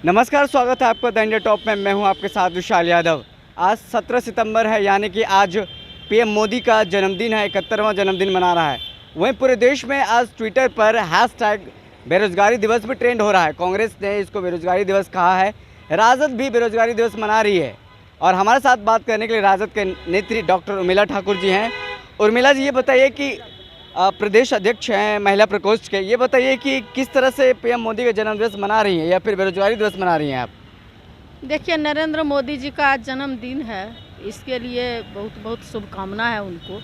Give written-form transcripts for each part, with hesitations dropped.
नमस्कार, स्वागत है आपका द इंडिया टॉप में। मैं हूं आपके साथ विशाल यादव। आज 17 सितंबर है, यानी कि आज पीएम मोदी का जन्मदिन है, 71वां जन्मदिन मना रहा है। वहीं पूरे देश में आज ट्विटर पर हैशटैग बेरोजगारी दिवस भी ट्रेंड हो रहा है। कांग्रेस ने इसको बेरोजगारी दिवस कहा है, राजद भी बेरोजगारी दिवस मना रही है। और हमारे साथ बात करने के लिए राजद के नेत्री डॉक्टर उर्मिला ठाकुर जी हैं। उर्मिला जी, ये बताइए कि प्रदेश अध्यक्ष हैं महिला प्रकोष्ठ के, ये बताइए कि किस तरह से पीएम मोदी का जन्म दिवस मना रही हैं या फिर बेरोजगारी दिवस मना रही हैं आप? देखिए, नरेंद्र मोदी जी का आज जन्मदिन है, इसके लिए बहुत बहुत शुभकामना है उनको।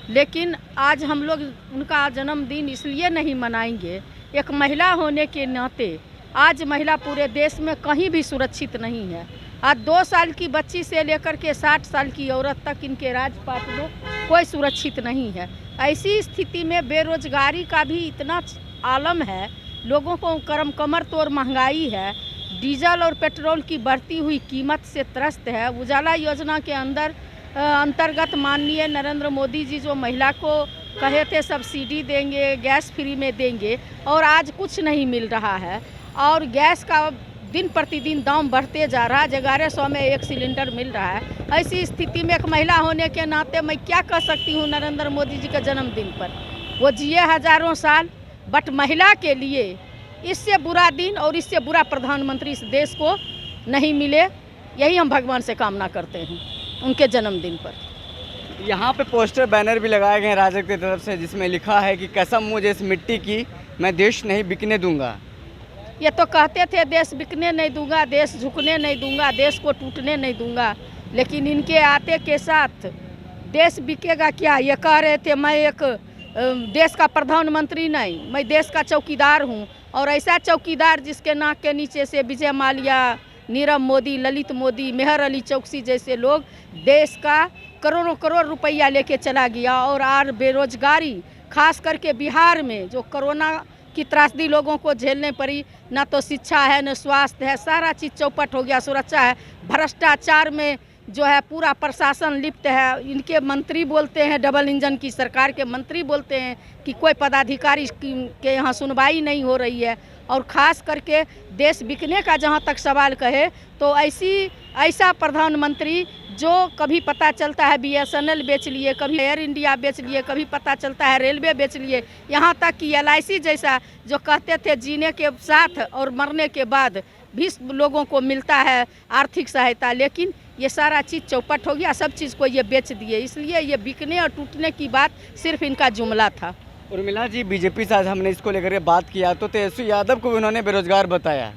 लेकिन आज हम लोग उनका जन्मदिन इसलिए नहीं मनाएंगे, एक महिला होने के नाते आज महिला पूरे देश में कहीं भी सुरक्षित नहीं है। आज 2 साल की बच्ची से लेकर के 60 साल की औरत तक इनके राजपाट में कोई सुरक्षित नहीं है। ऐसी स्थिति में बेरोजगारी का भी इतना आलम है, लोगों को कमर तोड़ महंगाई है, डीजल और पेट्रोल की बढ़ती हुई कीमत से त्रस्त है। उजाला योजना के अंतर्गत माननीय नरेंद्र मोदी जी जो महिला को कहे थे सब्सिडी देंगे, गैस फ्री में देंगे, और आज कुछ नहीं मिल रहा है। और गैस का दिन प्रतिदिन दाम बढ़ते जा रहा है, 1100 में 1 सिलेंडर मिल रहा है। ऐसी स्थिति में एक महिला होने के नाते मैं क्या कह सकती हूँ नरेंद्र मोदी जी के जन्मदिन पर? वो जिए हज़ारों साल, बट महिला के लिए इससे बुरा दिन और इससे बुरा प्रधानमंत्री इस देश को नहीं मिले, यही हम भगवान से कामना करते हैं उनके जन्मदिन पर। यहाँ पे पोस्टर बैनर भी लगाए गए हैं राजद की तरफ से, जिसमें लिखा है कि कसम मुझे इस मिट्टी की, मैं देश नहीं बिकने दूंगा। ये तो कहते थे देश बिकने नहीं दूंगा, देश झुकने नहीं दूंगा, देश को टूटने नहीं दूंगा, लेकिन इनके आते के साथ देश बिकेगा क्या? ये कह रहे थे मैं एक देश का प्रधानमंत्री नहीं, मैं देश का चौकीदार हूँ। और ऐसा चौकीदार जिसके नाक के नीचे से विजय माल्या, नीरव मोदी, ललित मोदी, मेहर अली चौकसी जैसे लोग देश का करोड़ों करोड़ रुपया लेके चला गया। और आज बेरोजगारी, खास करके बिहार में जो कोरोना की त्रासदी लोगों को झेलने पड़ी, ना तो शिक्षा है, न स्वास्थ्य है, सारा चीज़ चौपट हो गया, सुरक्षा है। भ्रष्टाचार में जो है पूरा प्रशासन लिप्त है। इनके मंत्री बोलते हैं, डबल इंजन की सरकार के मंत्री बोलते हैं कि कोई पदाधिकारी के यहाँ सुनवाई नहीं हो रही है। और ख़ास करके देश बिकने का जहाँ तक सवाल कहे तो ऐसा प्रधानमंत्री जो कभी पता चलता है BSNL बेच लिए, कभी एयर इंडिया बेच लिए, कभी पता चलता है रेलवे बेच लिए, यहाँ तक कि LIC जैसा जो कहते थे जीने के साथ और मरने के बाद भी लोगों को मिलता है आर्थिक सहायता, लेकिन ये सारा चीज़ चौपट हो गया, सब चीज़ को ये बेच दिए। इसलिए ये बिकने और टूटने की बात सिर्फ इनका जुमला था। उर्मिला जी, बीजेपी से आज हमने इसको लेकर के बात किया तो तेजस्वी यादव को भी उन्होंने बेरोजगार बताया।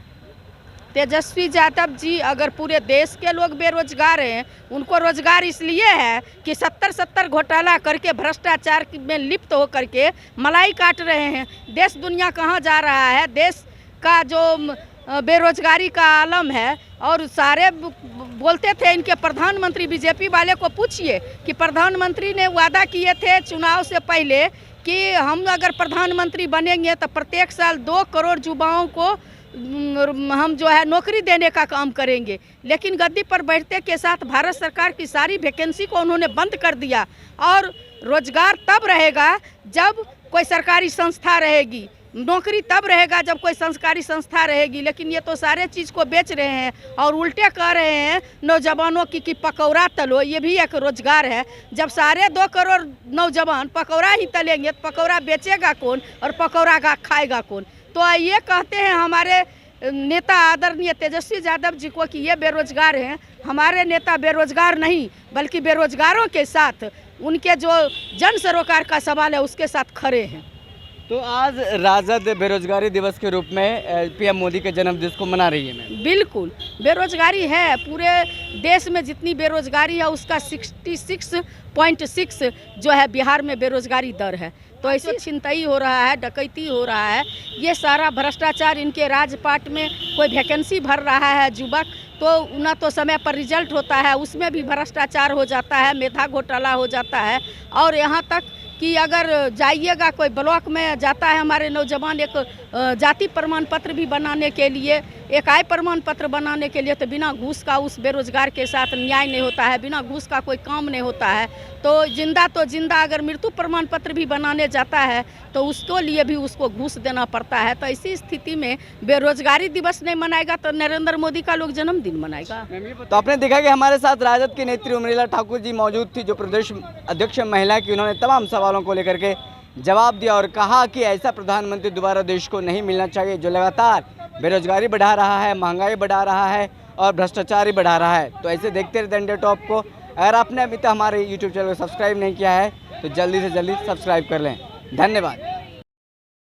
तेजस्वी यादव जी, अगर पूरे देश के लोग बेरोजगार हैं, उनको रोजगार इसलिए है कि 70 घोटाला करके भ्रष्टाचार में लिप्त होकर के मलाई काट रहे हैं। देश दुनिया कहाँ जा रहा है? देश का जो बेरोजगारी का आलम है। और सारे बोलते थे इनके प्रधानमंत्री, बीजेपी वाले को पूछिए कि प्रधानमंत्री ने वादा किए थे चुनाव से पहले कि हम अगर प्रधानमंत्री बनेंगे तो प्रत्येक साल 2 करोड़ युवाओं को हम जो है नौकरी देने का काम करेंगे। लेकिन गद्दी पर बैठते के साथ भारत सरकार की सारी वैकेंसी को उन्होंने बंद कर दिया। और रोजगार तब रहेगा जब कोई सरकारी संस्था रहेगी, नौकरी तब रहेगा जब कोई सरकारी संस्था रहेगी। लेकिन ये तो सारे चीज़ को बेच रहे हैं और उल्टे कह रहे हैं नौजवानों की कि पकौड़ा तलो, ये भी एक रोजगार है। जब सारे 2 करोड़ नौजवान पकौड़ा ही तलेंगे तो पकौड़ा बेचेगा कौन और पकौड़ा का खाएगा कौन? तो ये कहते हैं हमारे नेता आदरणीय तेजस्वी यादव जी को कि ये बेरोजगार हैं। हमारे नेता बेरोजगार नहीं, बल्कि बेरोजगारों के साथ उनके जो जन सरोकार का सवाल है उसके साथ खड़े हैं। तो आज राजद बेरोजगारी दिवस के रूप में पीएम मोदी के जन्मदिन को मना रही है। मैम, बिल्कुल बेरोजगारी है, पूरे देश में जितनी बेरोजगारी है उसका 66.6 जो है बिहार में बेरोजगारी दर है। तो ऐसे छिनतई हो रहा है, डकैती हो रहा है, ये सारा भ्रष्टाचार। इनके राजपाट में कोई वैकेंसी भर रहा है युवक, तो ना तो समय पर रिजल्ट होता है, उसमें भी भ्रष्टाचार हो जाता है, मेधा घोटाला हो जाता है। और यहाँ तक कि अगर जाइएगा कोई ब्लॉक में जाता है हमारे नौजवान एक जाति प्रमाण पत्र भी बनाने के लिए, एक आय प्रमाण पत्र बनाने के लिए तो बिना घूस का उस बेरोजगार के साथ न्याय नहीं होता है, बिना घूस का कोई काम नहीं होता है। तो जिंदा अगर मृत्यु प्रमाण पत्र भी बनाने जाता है तो उसको लिए भी उसको घूस देना पड़ता है। तो ऐसी स्थिति में बेरोजगारी दिवस नहीं मनाएगा तो नरेंद्र मोदी का लोग जन्मदिन मनाएगा। तो आपने देखा कि हमारे साथ राजद की नेत्री उर्मिला ठाकुर जी मौजूद थी, जो प्रदेश अध्यक्ष महिला की। उन्होंने तमाम सवालों को लेकर के जवाब दिया और कहा कि ऐसा प्रधानमंत्री दोबारा देश को नहीं मिलना चाहिए जो लगातार बेरोजगारी बढ़ा रहा है, महंगाई बढ़ा रहा है और भ्रष्टाचार बढ़ा रहा है। तो ऐसे देखते रहते इंडिया टॉप को। अगर आपने अभी तक हमारे यूट्यूब चैनल को सब्सक्राइब नहीं किया है तो जल्दी से जल्दी सब्सक्राइब कर लें। धन्यवाद।